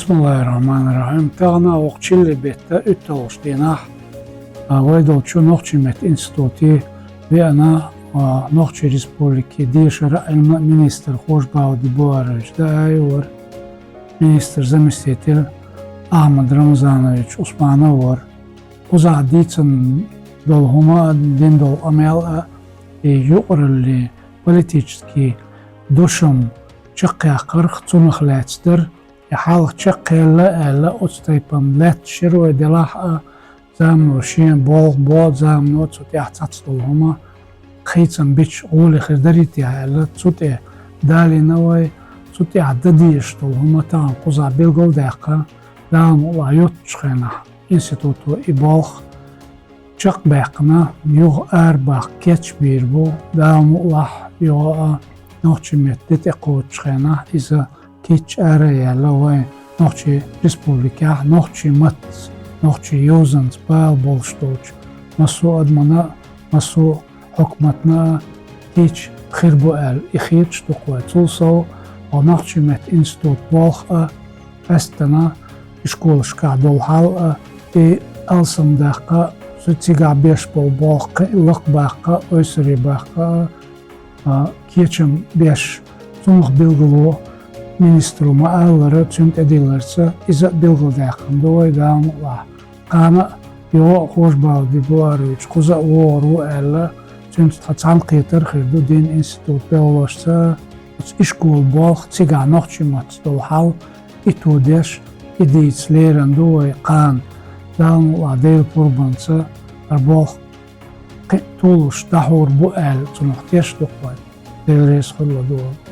Bismillahirrahmanirrahim. Tağna oqçilli bette ütte olşdina. Vaydolçu Noqçimet Instituti ve ana Noqçi Respubliki Dişara ilmi minister Hoşbavdi Buarıc'da ayur. Minister zamestитель Ahmed Ramazanoviç Usmanov var. Uza dicen dolhuma din dol amel yuqrli политический душам чакя қырх цунахлецдер حال чакяла эла отстайпам лет шируе делаха замно шин бол замно цутяцацтолхума خيتم بيش أولي خردريتي هلا تسوتي دالي نوي تسوتي عدديشتو هما تان قوزا بيلغو داقا دام الله يوتشخينا إنستوتو إبالخ چق باقنا يوغ أرباق كيتش بيربو دام الله يوغ نوخشي متدت اقوتشخينا إذا كيتش أريا لوي نوخشي ريسبوبليكا نوخشي مت نوخشي يوزنز بال بولشتوش مسو أدمنا مسو حكمتنا هيج خربو إخير شتوقوا تولسو ونقشمت إنستوت بالخ أستنا إشكول شكا دولحال ألسم داقا سوتيغا بيش بالخ لق باقا أيسري باقا كيشم بيش تنخ بلغلو ministru ma'alları tümt edilirse iza bilgil daqim doy dam Allah qana yo Hoşbavdi Buarıc'da kuza oru alla tümt tanqiytir xirdu din institut beolashsa işkol balx tsiga noqchimat dolhal itudesh iditsleran doy qan dam Allah del purbansa arbalx qitulush dahur bu al tunuqtesh doqay del res xullo doy